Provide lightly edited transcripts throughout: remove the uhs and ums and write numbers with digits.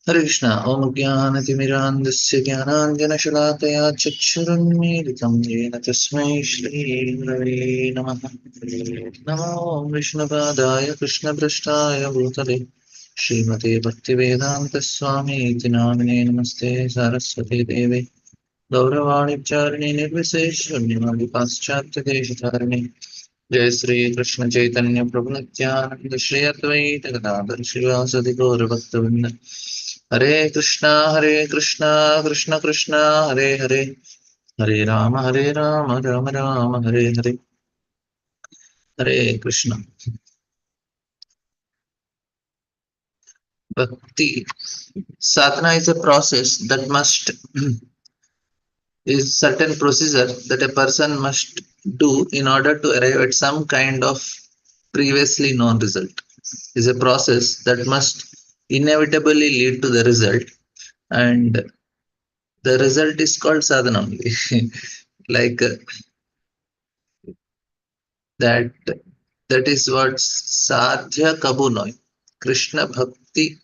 Hare Krishna, Om Jnanatimirandasya Jnananjanashalakaya Chakshurunmilitam Yena Tasmai Shri Gurave Namaha. Namo Vishnupadaya Krishna Prasthaya Bhutale Srimate Bhaktivedanta Swami Iti Namine Namaste Saraswati Deve Gauravani Charini Nirvisesh Shunyamadi Paschatya Deshatharani Jai Sri Krishna Chaitanya Prabhu Nityananda Shri Advaita Gadadhar Srivasadi Gaura Bhaktavinda Hare Krishna, Krishna Krishna, Hare Hare, Hare Rama, Rama Rama, Hare Hare, Hare Krishna. Bhakti sadhana is a process that must is certain procedure that a person must do in order to arrive at some kind of previously known result. Is a process that must inevitably lead to the result, and the result is called sadhana only. like that that is what sadhya kabunoy krishna bhakti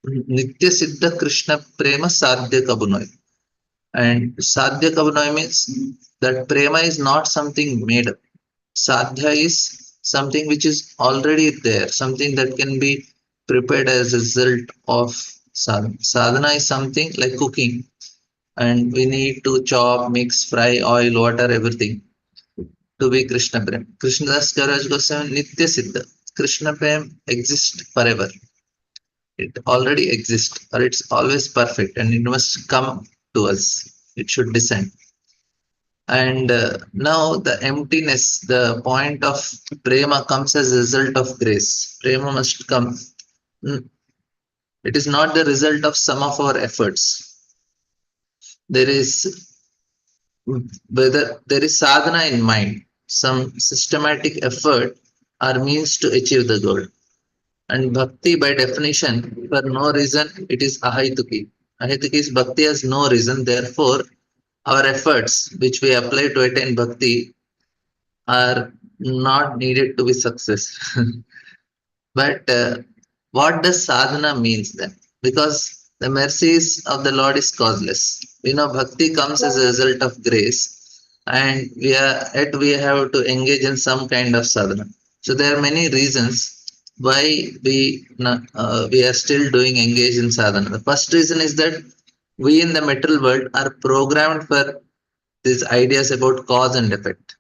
nitya siddha krishna prema sadhya kabunoy. And sadhya kabunoy means that prema is not something made up. Sadhya is something which is already there, something that can be prepared as a result of sadhana. Sadhana is something like cooking, and we need to chop, mix, fry, oil, water, everything to be Krishna Prem. Krishnadas Kaviraj Goswami Nitya Siddha. Krishna Prem exists forever. It already exists, or it's always perfect, and it must come to us. It should descend. And now the emptiness, the point of prema comes as a result of grace. Prema must come. Mm, It is not the result of some of our efforts. There is whether there is sadhana in mind, some systematic effort or means to achieve the goal. And bhakti, by definition, for no reason, it is ahituki. Ahituki is bhakti has no reason. Therefore, our efforts, which we apply to attain bhakti, are not needed to be success. But what does sadhana means then? Because the mercies of the Lord is causeless. We know bhakti comes as a result of grace, and we have to engage in some kind of sadhana. So there are many reasons why we are still doing engage in sadhana. The first reason is that we in the material world are programmed for these ideas about cause and effect,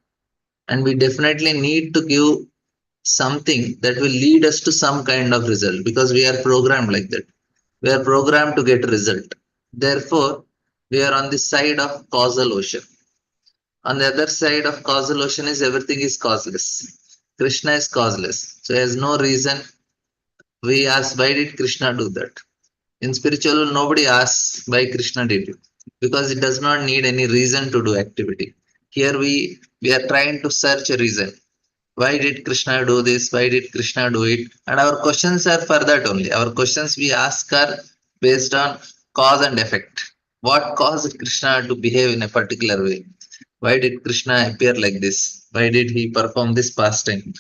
and we definitely need to give something that will lead us to some kind of result, because we are programmed like that. We are programmed to get a result. Therefore, we are on the side of causal ocean. On the other side of causal ocean is everything is causeless. Krishna is causeless. So there's no reason we ask why did Krishna do that. In spiritual, nobody asks why Krishna did it, because it does not need any reason to do activity. Here we are trying to search a reason. Why did Krishna do this? Why did Krishna do it? And our questions are for that only. Our questions we ask are based on cause and effect. What caused Krishna to behave in a particular way? Why did Krishna appear like this? Why did he perform this pastime?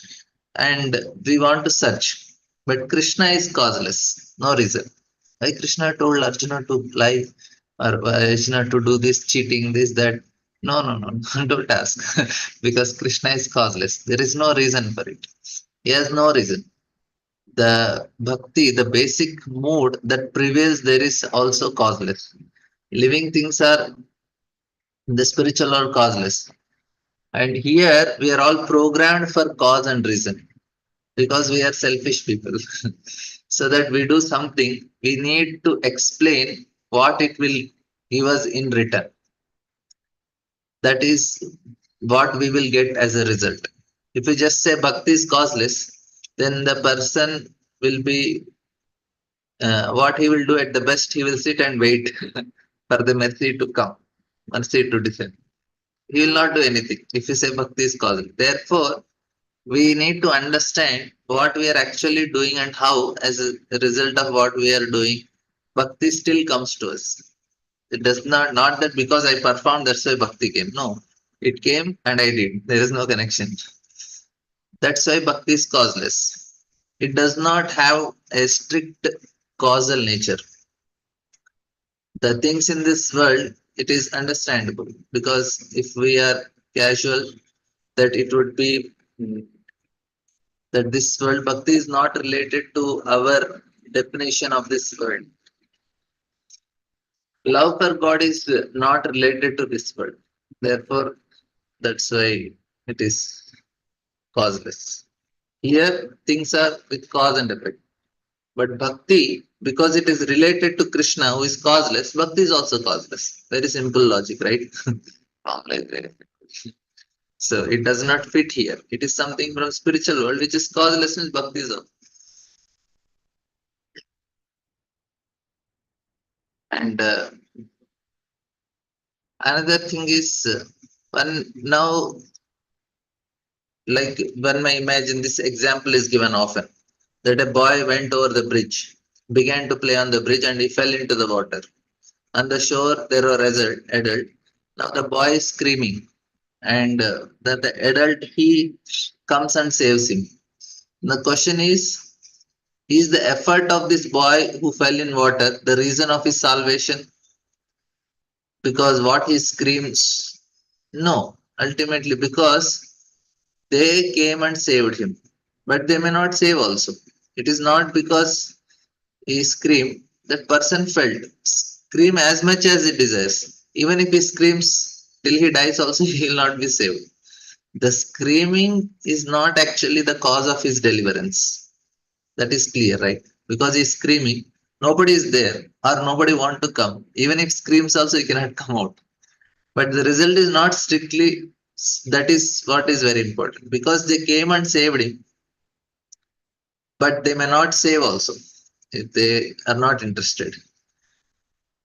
And we want to search. But Krishna is causeless, no reason. Why Krishna told Arjuna to lie, or why Arjuna to do this cheating, this, that? No, no, no, don't ask. Because Krishna is causeless. There is no reason for it. He has no reason. The bhakti, the basic mood that prevails there is also causeless. Living things are the spiritual or causeless. And here we are all programmed for cause and reason, because we are selfish people. So that we do something, we need to explain what it will give us in return. That is what we will get as a result. If we just say bhakti is causeless, then the person will be what he will do at the best, he will sit and wait for the mercy to come, mercy to descend. He will not do anything if you say bhakti is causal. Therefore, we need to understand what we are actually doing and how, as a result of what we are doing, bhakti still comes to us. It does not that because I performed, that's why bhakti came. No, it came and I did. There is no connection. That's why bhakti is causeless. it does not have a strict causal nature. The things in this world, it is understandable because if we are casual, that it would be that this world bhakti is not related to our definition of this world. Love for God is not related to this world. Therefore, that's why it is causeless. Here, things are with cause and effect. But bhakti, because it is related to Krishna, who is causeless, bhakti is also causeless. Very simple logic, right? So it does not fit here. It is something from spiritual world which is causeless, means bhakti is also. And another thing is when now, like when I imagine this example is given often, that a boy went over the bridge, began to play on the bridge, and he fell into the water. On the shore, there were adult. Now the boy is screaming, and the adult he comes and saves him. The question is the effort of this boy who fell in water the reason of his salvation? Because what he screams? No, ultimately because they came and saved him, but they may not save also. It is not because he screamed, that person felt. Scream as much as he desires. Even if he screams till he dies, also he will not be saved. The screaming is not actually the cause of his deliverance. That is clear, right? Because he's screaming, nobody is there or nobody want to come. Even if screams also, he cannot come out. But the result is not strictly, that is what is very important. Because they came and saved him, but they may not save also if they are not interested.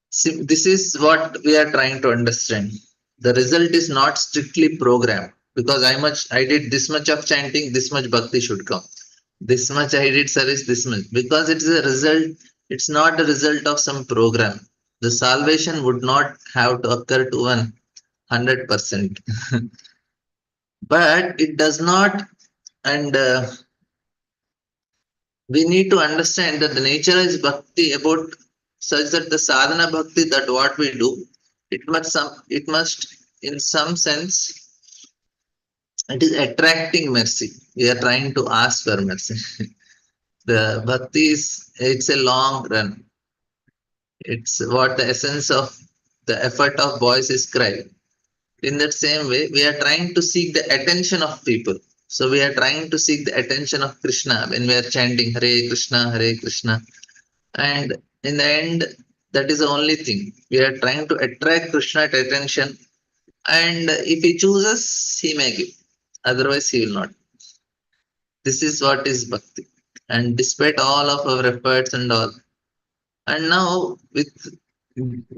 See, this is what we are trying to understand. The result is not strictly programmed because I did this much of chanting, this much bhakti should come. This much I did service, this much. Because it's a result, it's not a result of some program. The salvation would not have to occur to 100%. But it does not, and we need to understand that the nature is bhakti about such that the sadhana bhakti, that what we do, it must in some sense, it is attracting mercy. We are trying to ask for mercy. The bhakti is, it's a long run. It's what the essence of the effort of voice is cry. In that same way, we are trying to seek the attention of people. So we are trying to seek the attention of Krishna when we are chanting Hare Krishna, Hare Krishna. And in the end, that is the only thing. We are trying to attract Krishna's attention. And if he chooses, he may give. Otherwise, he will not. This is what is bhakti. And despite all of our efforts and all, and now with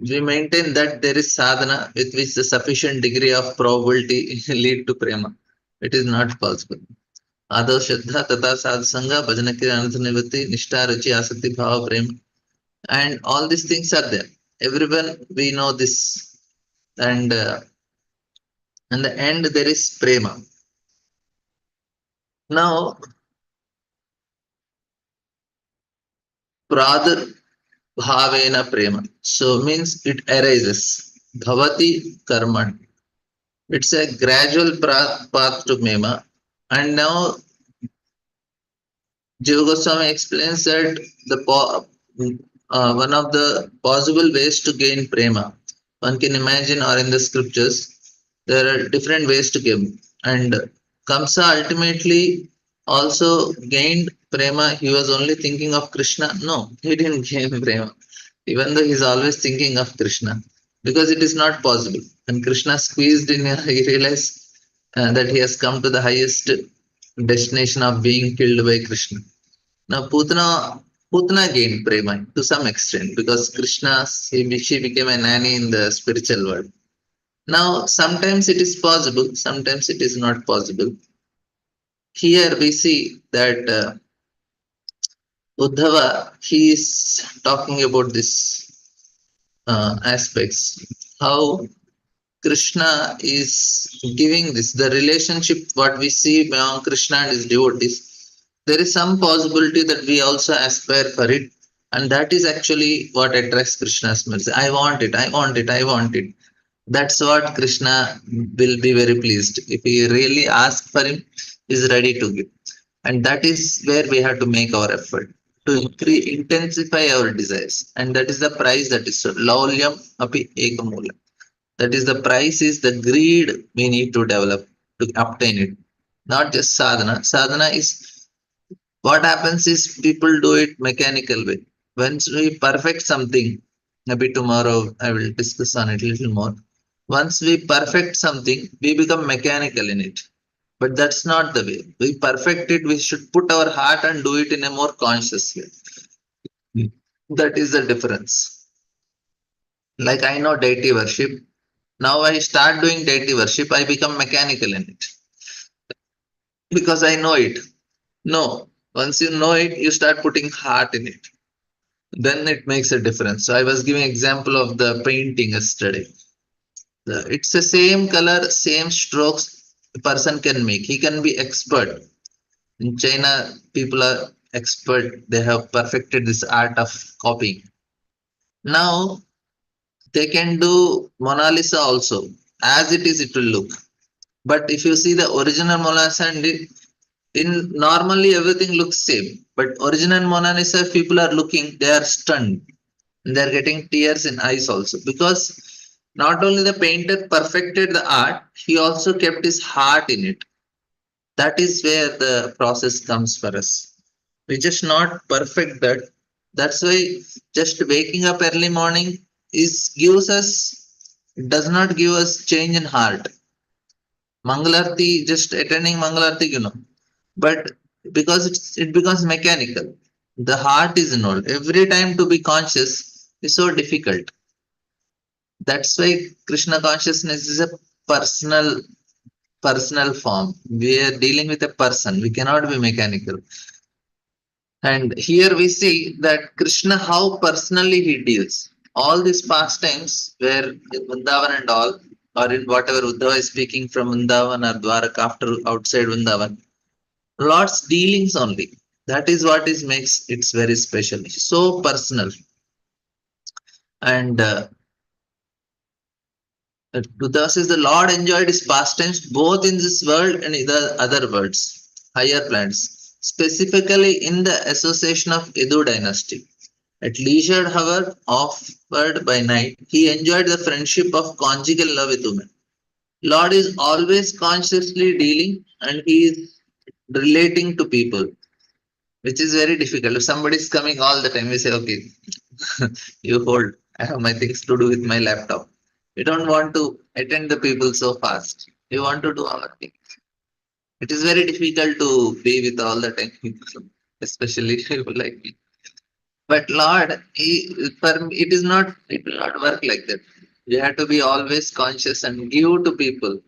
we maintain that there is sadhana with which the sufficient degree of probability lead to prema. It is not possible. Ado Shraddha Tata Sadhasanga Bhajana Kirana Nivati Nishta Ruchi Asakti Bhava Prema. And all these things are there. Everyone we know this. And in the end there is prema. Now Pradar Bhavena Prema. So means it arises. Bhavati Karman. It's a gradual path to Mema. And now Jiva Goswami explains that one of the possible ways to gain prema, one can imagine, or in the scriptures, there are different ways to gain. And Kamsa ultimately also gained prema. He was only thinking of Krishna. No, he didn't gain prema, even though he's always thinking of Krishna, because it is not possible. When Krishna squeezed in, he realized that he has come to the highest destination of being killed by Krishna. Now Putana gained prema to some extent because Krishna, she became a nanny in the spiritual world. Now sometimes it is possible, sometimes it is not possible. Here we see that Uddhava, he is talking about this aspects, how Krishna is giving this, the relationship what we see among Krishna and his devotees. there is some possibility that we also aspire for it, and that is actually what attracts Krishna's mercy. I want it, I want it, I want it. That's what Krishna will be very pleased. If we really ask for him, is ready to give. And that is where we have to make our effort to intensify our desires. And that is the price, that is laulyam api ekamula. That is the price, is the greed we need to develop to obtain it. Not just sadhana. Sadhana is, what happens is people do it mechanical way. Once we perfect something, maybe tomorrow I will discuss on it a little more. Once we perfect something, we become mechanical in it. But that's not the way. We perfect it, we should put our heart and do it in a more conscious way. That is the difference. Like I know deity worship. Now I start doing deity worship, I become mechanical in it because I know it. No, once you know it, you start putting heart in it. Then it makes a difference. So I was giving example of the painting yesterday. It's the same color, same strokes a person can make. He can be expert. In China, people are expert. They have perfected this art of copying. Now they can do Mona Lisa also. As it is, it will look. But if you see the original Mona Lisa, and in normally everything looks same. But original Mona Lisa, people are looking, they are stunned. They are getting tears in eyes also, because not only the painter perfected the art, he also kept his heart in it. That is where the process comes for us. We just not perfect that. That's why just waking up early morning is gives us, does not give us change in heart. Mangalarti, just attending Mangalarti, but because it becomes mechanical, the heart is involved. Every time to be conscious is so difficult. That's why Krishna consciousness is a personal personal form. We are dealing with a person. We cannot be mechanical. And here we see that Krishna, how personally he deals. All these pastimes where in Vrindavan and all, or in whatever Uddhava is speaking from Vrindavan or Dwaraka after outside Vrindavan, Lord's dealings only. That is what is makes it very special. So personal. And Uddhava says the Lord enjoyed his pastimes both in this world and in the other worlds, higher planets, specifically in the association of Edu dynasty. At leisure hour offered by night, he enjoyed the friendship of conjugal love with women. Lord is always consciously dealing and he is relating to people, which is very difficult. If somebody is coming all the time, we say, okay, you hold. I have my things to do with my laptop. We don't want to attend the people so fast. We want to do our thing. It is very difficult to be with all the time people, especially people like me. But Lord, for me, it will not work like that. We have to be always conscious and give to people.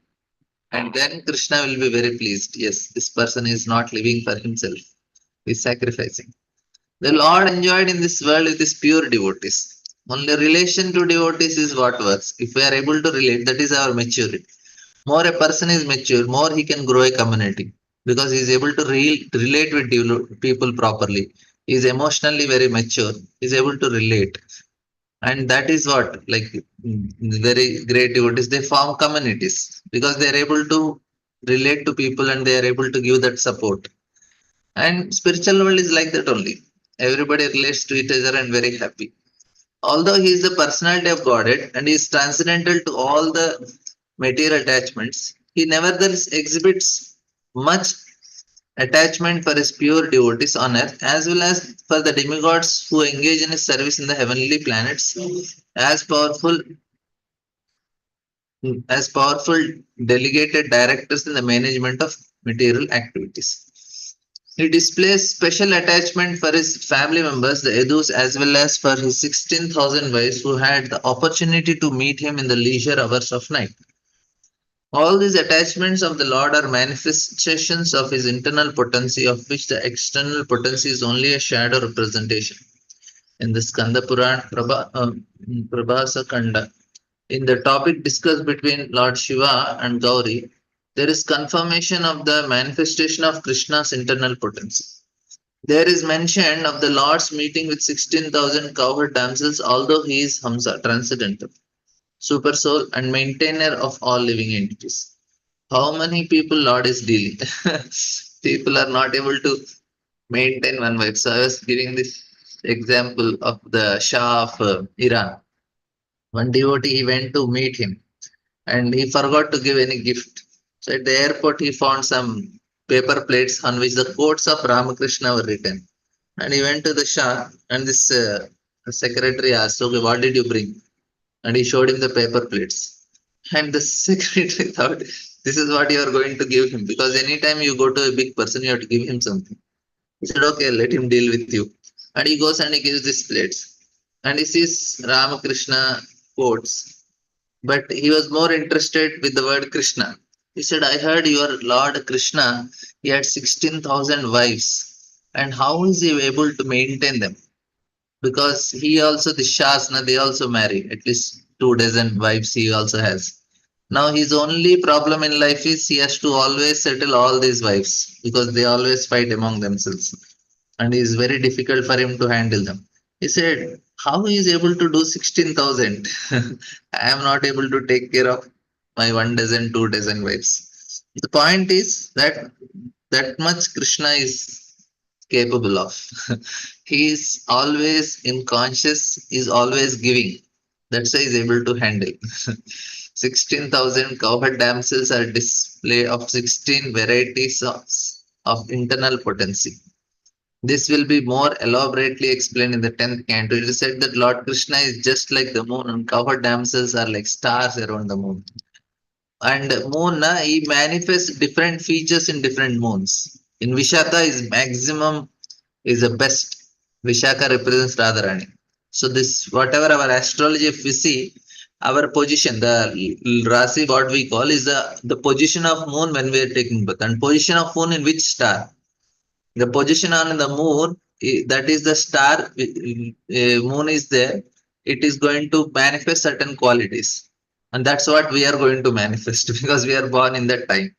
And then Krishna will be very pleased. Yes, this person is not living for himself. He's sacrificing. The Lord enjoyed in this world with his pure devotees. Only relation to devotees is what works. If we are able to relate, that is our maturity. More a person is mature, more he can grow a community because he is able to relate with people properly. He is emotionally very mature. He is able to relate, and that is what very great devotees, they form communities because they are able to relate to people and they are able to give that support. And spiritual world is like that only. Everybody relates to each other and very happy. Although he is the personality of Godhead and he is transcendental to all the material attachments, he nevertheless exhibits much attachment for his pure devotees on earth as well as for the demigods who engage in his service in the heavenly planets as powerful delegated directors in the management of material activities. He displays special attachment for his family members, the Edus, as well as for his 16,000 wives who had the opportunity to meet him in the leisure hours of night. All these attachments of the Lord are manifestations of his internal potency, of which the external potency is only a shadow representation. In the Skanda Puran Prabhasa Kanda, in the topic discussed between Lord Shiva and Gauri, there is confirmation of the manifestation of Krishna's internal potency. There is mention of the Lord's meeting with 16,000 cowherd damsels, although he is Hamsa, transcendental, super soul, and maintainer of all living entities. How many people Lord is dealing? People are not able to maintain one wife. So I was giving this example of the Shah of Iran. One devotee he went to meet him and he forgot to give any gift. So at the airport he found some paper plates on which the quotes of Ramakrishna were written. And he went to the Shah and this secretary asked, okay, what did you bring? And he showed him the paper plates. And the secretary thought, this is what you are going to give him because anytime you go to a big person, you have to give him something. He said, okay, let him deal with you. And he goes and he gives these plates. And he sees Ramakrishna quotes. But he was more interested with the word Krishna. He said, I heard your Lord Krishna, he had 16,000 wives. And how is he able to maintain them? Because he also, the Shasna, they also marry. At least 2 dozen wives he also has. Now his only problem in life is he has to always settle all these wives because they always fight among themselves and it is very difficult for him to handle them. He said, how he is able to do 16,000? I am not able to take care of my 1 dozen, 2 dozen wives. The point is that that much Krishna is capable of. He is always in conscious, is always giving. That's why he is able to handle. 16,000 cowherd damsels are display of 16 varieties of internal potency. This will be more elaborately explained in the 10th canto. It is said that Lord Krishna is just like the moon, and cowherd damsels are like stars around the moon. And moon, he manifests different features in different moons. In Vishaka, is maximum is the best. Vishaka represents Radharani. So this, whatever our astrology, if we see, our position, the Rasi, what we call is the position of moon when we are taking birth, and position of moon in which star. The position on the moon, that is the star, moon is there, it is going to manifest certain qualities. And that's what we are going to manifest because we are born in that time.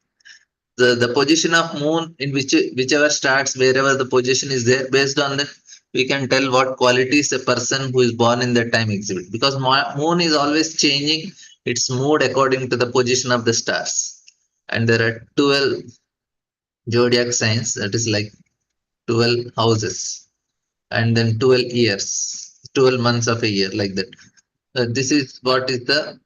The position of moon in whichever stars, wherever the position is there, based on that, we can tell what qualities a person who is born in that time exhibit. Because moon is always changing its mood according to the position of the stars. And there are 12 zodiac signs, that is like 12 houses and then 12 years, 12 months of a year, like that. This is what is the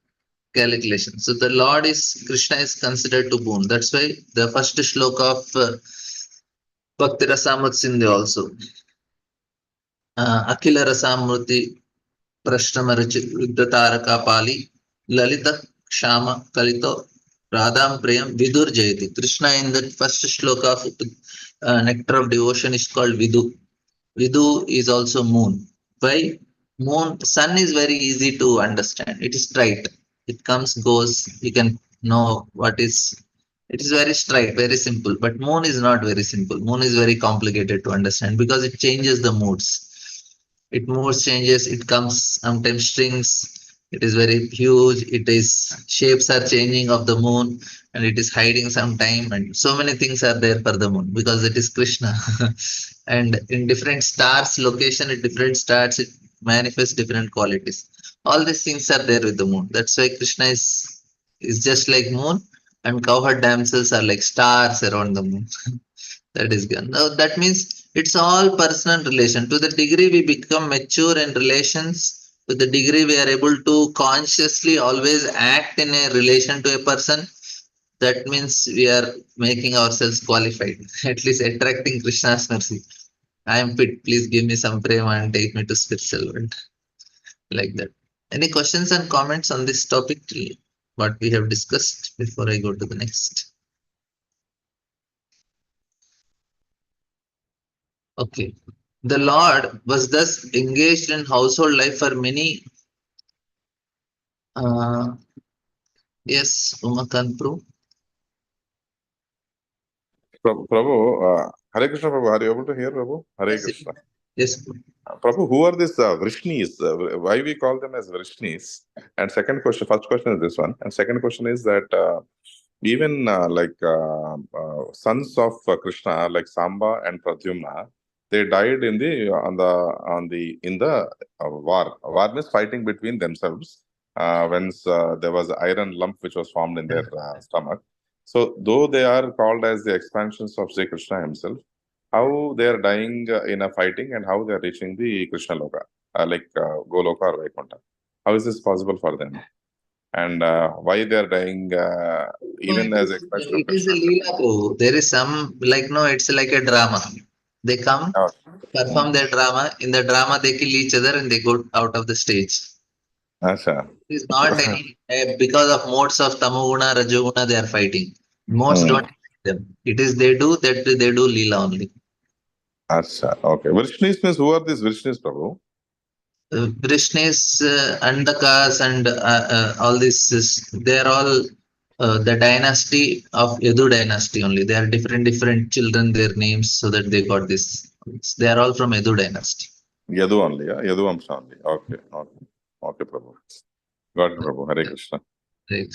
calculation. So the Lord is, Krishna is considered to boon. That's why the first shloka of Bhakti Rasamrit Sindhu also. Akhila Rasamurti Prashnamarachi Taraka Pali Lalita Shama Kalito Radham Priyam Vidur Jayati. Krishna in the first shloka of Nectar of Devotion is called Vidu. Vidu is also moon. Why? Moon, sun is very easy to understand. It is straight. It comes, goes. You can know what is. It is very straight, very simple. But moon is not very simple. Moon is very complicated to understand because it changes the moods. It moves changes. It comes sometimes strings. It is very huge. It is shapes are changing of the moon, and it is hiding sometime. And so many things are there for the moon because it is Krishna. And in different stars location at different stars it manifests different qualities. All these things are there with the moon. That's why Krishna is just like moon, and cowherd damsels are like stars around the moon. That is good. Now that means it's all personal relation. To the degree we become mature in relations, to the degree we are able to consciously always act in a relation to a person, that means we are making ourselves qualified, at least attracting Krishna's mercy. I am fit. Please give me some prema and take me to spiritual world. Like that. Any questions and comments on this topic till what we have discussed before I go to the next? Okay. The Lord was thus engaged in household life for many. Uh, yes, Umakant Prabhu. Prabhu, Hare Krishna, Prabhu. Are you able to hear, Prabhu? Hare Yes, Krishna. yes. Prabhu, who are these Vrishnis? Why we call them as Vrishnis? And second question, first question is this one. And second question is that even sons of Krishna, like Samba and Pradyumna, they died in the in the war. War means fighting between themselves. When there was iron lump which was formed in their stomach. So though they are called as the expansions of Sri Krishna himself, how they are dying in a fighting and how they are reaching the Krishna Loka, like Goloka or Vaikuntha. How is this possible for them? And why they are dying No, even as expansion of it is a Krishna? Leela, Prabhu. There is some, like, no, it's like a drama. They come, Oh. perform their drama. In the drama, they kill each other and they go out of the stage. Asha. It is not any, because of modes of Tamoguna, Rajoguna, they are fighting. Modes Hmm. don't affect them. It is they do that, they do Leela only. Acha. Okay. Vrishnis means who are these Vrishnis, Prabhu? Vrishnis, Andakas, and all this, they are all the dynasty of Yadu dynasty only. They are different children, their names, so that they got this. They are all from Yadu dynasty. Yadu only, yeah? Yadu Amsha only. Okay. Okay. Okay, Prabhu. Got it, Prabhu. Hare Krishna. Right.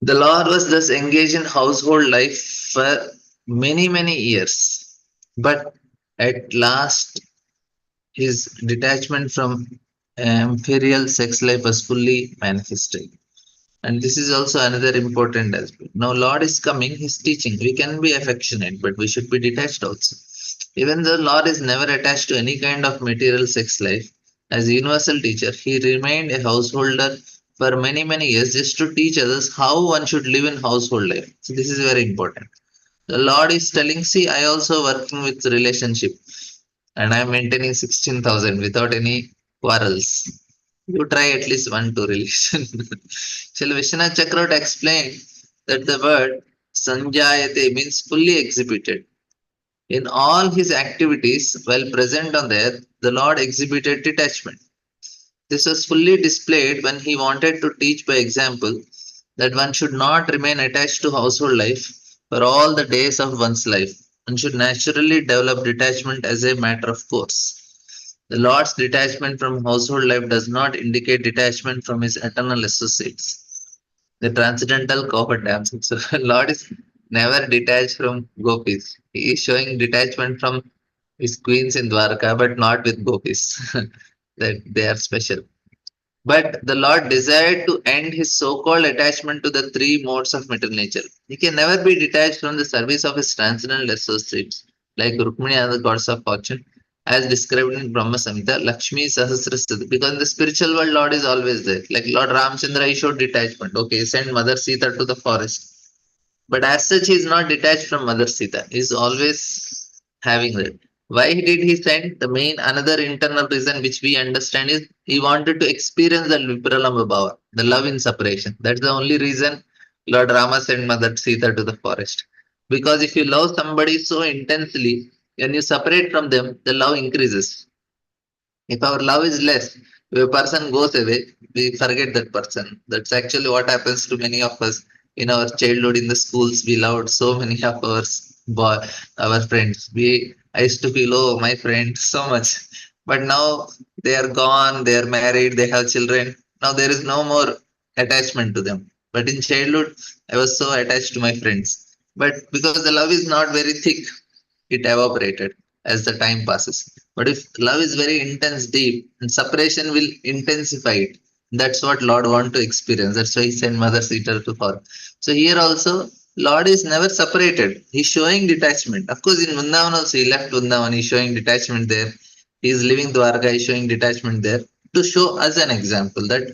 The Lord was thus engaged in household life for many years, but at last his detachment from imperial sex life was fully manifested. And this is also another important aspect. Now, Lord is coming, He's teaching. We can be affectionate, but we should be detached also. Even though Lord is never attached to any kind of material sex life, as a universal teacher, He remained a householder for many years just to teach others how one should live in household life. So, this is very important. The Lord is telling, see, I also working with relationship and I'm maintaining 16,000 without any quarrels. You try at least 1-2 relation. Shall Vishwanath Chakravarti explained that the word Sanjayate means fully exhibited. In all his activities, while present on the earth, the Lord exhibited detachment. This was fully displayed when he wanted to teach by example that one should not remain attached to household life for all the days of one's life. One should naturally develop detachment as a matter of course. The Lord's detachment from household life does not indicate detachment from his eternal associates. The transcendental cohort dancing. So Lord is never detached from gopis. He is showing detachment from his queens in Dwarka, but not with gopis. That they are special. But the Lord desired to end his so-called attachment to the three modes of material nature. He can never be detached from the service of his transcendental associates, like Rukmini and the gods of fortune, as described in Brahma Samhita, Lakshmi Sahasrasada. Because in the spiritual world, Lord is always there. Like Lord Ramchandra, he showed detachment. Okay, he sent Mother Sita to the forest. But as such, he is not detached from Mother Sita. He is always having that. Why did he send? The main another internal reason which we understand is he wanted to experience the Vipralamba Bhava, the love in separation. That's the only reason Lord Rama sent Mother Sita to the forest. Because if you love somebody so intensely, when you separate from them, the love increases. If our love is less, if a person goes away, we forget that person. That's actually what happens to many of us in our childhood in the schools. We loved so many of boy, our friends. I used to feel, oh, my friend, so much. But now they are gone, they are married, they have children. Now there is no more attachment to them. But in childhood, I was so attached to my friends. But because the love is not very thick, it evaporated as the time passes. But if love is very intense, deep, and separation will intensify it. That's what Lord want to experience. That's why He sent Mother Sita to her. So here also, Lord is never separated. He's showing detachment. Of course, in Vrindavan also, He left Vrindavan. He's showing detachment there. He's living Dwarka. He's showing detachment there to show us an example that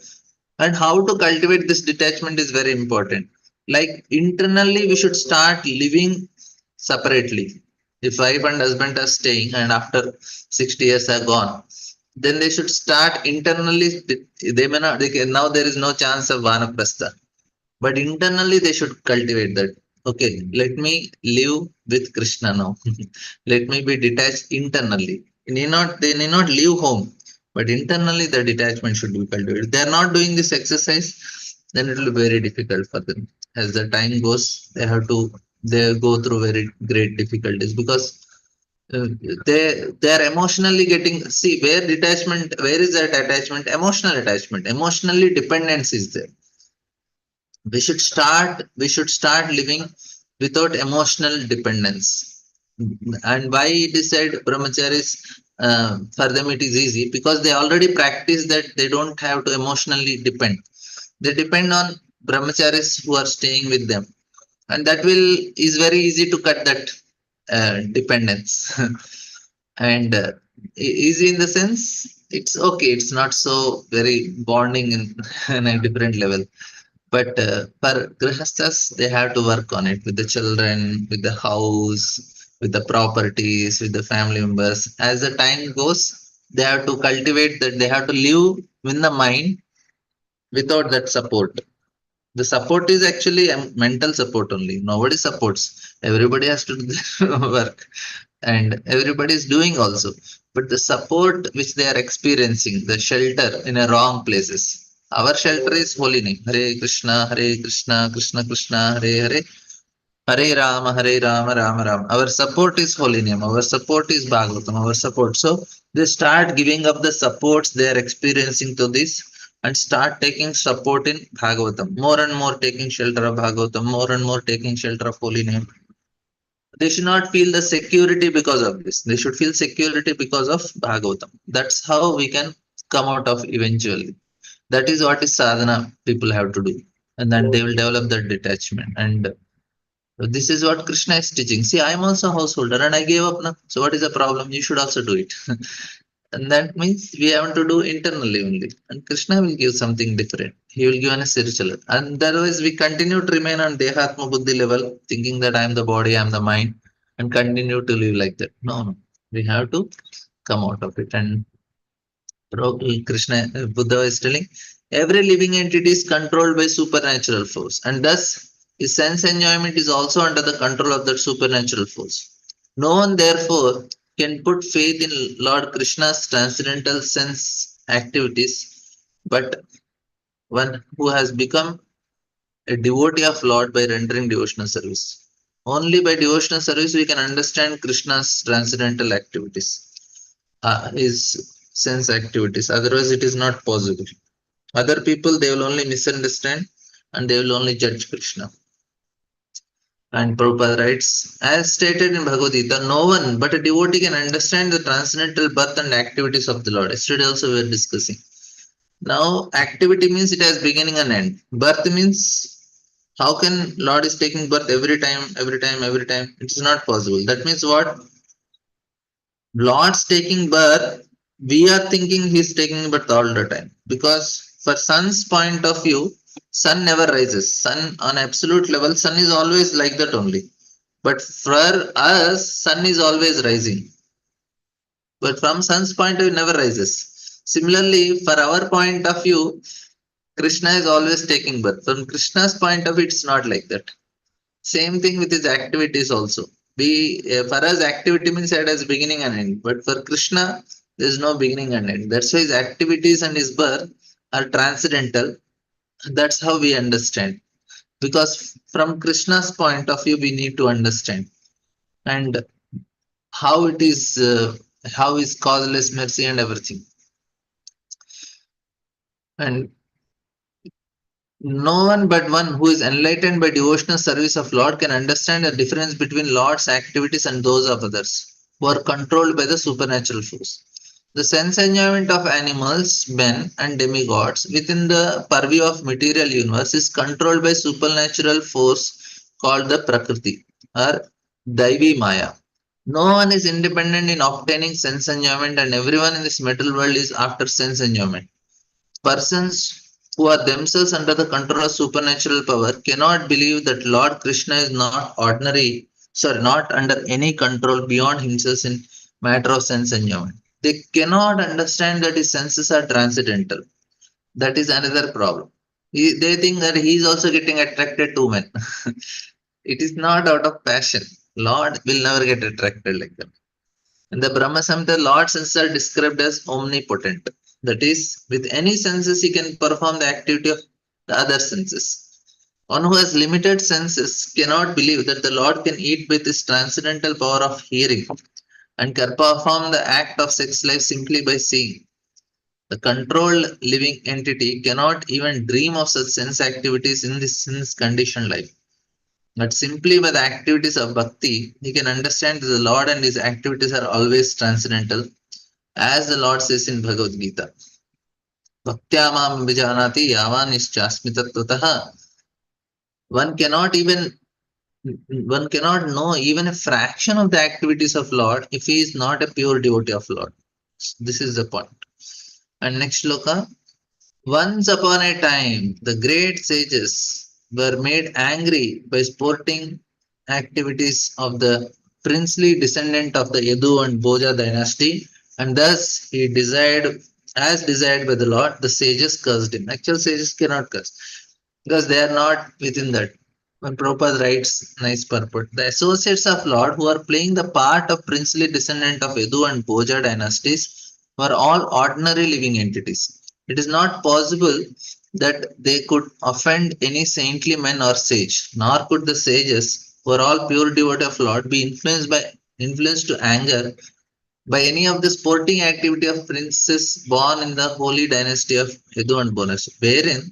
and how to cultivate this detachment is very important. Like internally, we should start living separately. If wife and husband are staying and after 60 years are gone, then they should start internally. They may not, now there is no chance of Vanaprastha, but internally they should cultivate that. Okay, let me live with Krishna now. Let me be detached internally. They need not leave home, but internally the detachment should be cultivated. If they are not doing this exercise, then it will be very difficult for them. As the time goes, they go through very great difficulties because uh, they are emotionally getting, see, where is that attachment? Emotional attachment, emotionally dependence is there. We should start living without emotional dependence. And why it is said brahmacharis, for them it is easy because they already practice that they don't have to emotionally depend. They depend on brahmacharis who are staying with them, and that will is very easy to cut that dependence. And easy in the sense it's okay, it's not so very bonding in, in a different level, but for grihasthas they have to work on it with the children, with the house, with the properties, with the family members. As the time goes, they have to cultivate that, they have to live in the mind without that support. The support is actually a mental support only. Nobody supports. Everybody has to do their work, and everybody is doing also. But the support which they are experiencing, the shelter in a wrong places. Our shelter is holy name. Hare Krishna, Krishna Krishna, Hare Hare. Hare Rama, Rama Rama. Our support is holy name. Our support is Bhagavatam. Our support. So they start giving up the supports they are experiencing to this and start taking support in Bhagavatam. More and more taking shelter of Bhagavatam. More and more taking shelter of holy name. They should not feel the security because of this. They should feel security because of Bhagavatam. That's how we can come out of eventually. That is what is sadhana people have to do. And then they will develop that detachment. And this is what Krishna is teaching. See, I am also a householder and I gave up now. So what is the problem? You should also do it. And that means we have to do internally only. And Krishna will give something different. He will give an spiritual. And otherwise we continue to remain on Dehatma Buddhi level, thinking that I am the body, I am the mind, and continue to live like that. No, no. We have to come out of it. And Krishna, Buddha is telling, every living entity is controlled by supernatural force, and thus his sense enjoyment is also under the control of that supernatural force. No one, therefore, can put faith in Lord Krishna's transcendental sense activities, but one who has become a devotee of Lord by rendering devotional service. Only by devotional service we can understand Krishna's transcendental activities, his sense activities. Otherwise, it is not possible. Other people, they will only misunderstand and they will only judge Krishna. And Prabhupada writes, as stated in Bhagavad Gita, no one but a devotee can understand the transcendental birth and activities of the Lord. Yesterday also we were discussing. Now, activity means it has beginning and end. Birth means how can Lord is taking birth every time, every time, every time? It is not possible. That means what? Lord's taking birth, we are thinking he's taking birth all the time. Because for sun's point of view, sun never rises. Sun on absolute level, sun is always like that only. But for us, sun is always rising. But from sun's point of view, never rises. Similarly, for our point of view, Krishna is always taking birth. From Krishna's point of view, it's not like that. Same thing with his activities also. For us, activity means it has beginning and end. But for Krishna, there is no beginning and end. That's why his activities and his birth are transcendental. That's how we understand. Because from Krishna's point of view, we need to understand. And how it is, how is causeless mercy and everything. And no one but one who is enlightened by devotional service of Lord can understand the difference between Lord's activities and those of others who are controlled by the supernatural force. The sense enjoyment of animals, men, and demigods within the purview of material universe is controlled by supernatural force called the Prakriti or Daivi Maya. No one is independent in obtaining sense enjoyment, and everyone in this material world is after sense enjoyment. Persons who are themselves under the control of supernatural power cannot believe that Lord Krishna is not under any control beyond himself in matter of sense enjoyment. They cannot understand that his senses are transcendental. That is another problem. They think that he is also getting attracted to men. It is not out of passion. Lord will never get attracted like that. In the Brahma Samhita, Lord's senses are described as omnipotent. That is, with any senses, he can perform the activity of the other senses. One who has limited senses cannot believe that the Lord can eat with his transcendental power of hearing and can perform the act of sex life simply by seeing. The controlled living entity cannot even dream of such sense activities in this sense conditioned life. But simply by the activities of bhakti, he can understand that the Lord and his activities are always transcendental, as the Lord says in Bhagavad Gita. Bhaktya mam vijanati yavan ischasmi tattvatah. One cannot even one cannot know even a fraction of the activities of Lord if he is not a pure devotee of Lord. This is the point. And next sloka. Once upon a time, the great sages were made angry by sporting activities of the princely descendant of the Yadu and Boja dynasty, and thus he desired, as desired by the Lord, the sages cursed him. Actual sages cannot curse because they are not within that. When Prabhupada writes, nice purport, the associates of Lord who are playing the part of princely descendant of Yadu and Boja dynasties were all ordinary living entities. It is not possible that they could offend any saintly man or sage, nor could the sages, who are all pure devotees of Lord, be influenced to anger by any of the sporting activity of princes born in the holy dynasty of Yadu and Bonas, wherein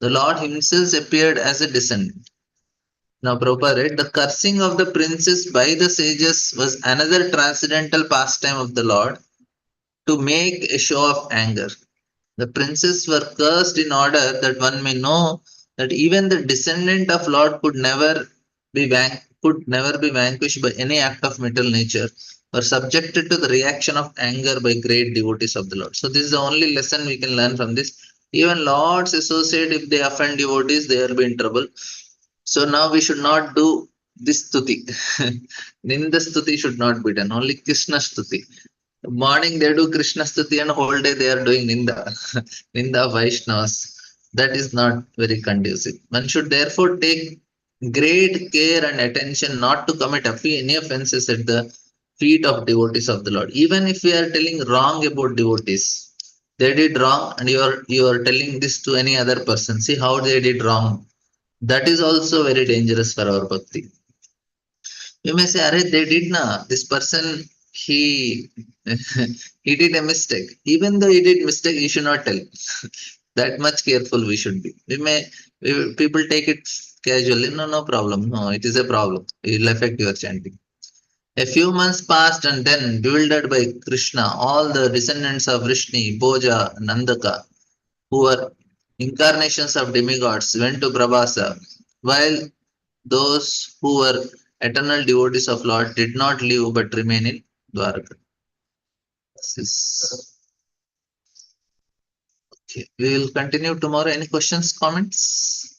the Lord himself appeared as a descendant. Now, Prabhupada read, the cursing of the princes by the sages was another transcendental pastime of the Lord to make a show of anger. The princes were cursed in order that one may know that even the descendant of Lord could never be vanquished by any act of mental nature or subjected to the reaction of anger by great devotees of the Lord. So this is the only lesson we can learn from this. Even Lord's associate, if they offend devotees, they will be in trouble. So now we should not do this stuti. Ninda stuti should not be done. Only Krishna stuti. Morning they do Krishna stuti and whole day they are doing Ninda. Ninda Vaishnavas. That is not very conducive. One should therefore take great care and attention not to commit any offenses at the feet of devotees of the Lord. Even if we are telling wrong about devotees, they did wrong and you are telling this to any other person. See how they did wrong. That is also very dangerous for our bhakti. You may say, Arey, they did na. This person, he he did a mistake. Even though he did mistake, you should not tell. That much careful we should be. People take it casually. No, no problem. No, it is a problem. It will affect your chanting. A few months passed, and then, bewildered by Krishna, all the descendants of Vrishni, Boja, and Nandaka, who were incarnations of demigods, went to Prabhasa, while those who were eternal devotees of Lord did not live but remain in Dwaraka. Okay. We will continue tomorrow. Any questions, comments?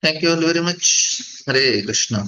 Thank you all very much. Hare Krishna.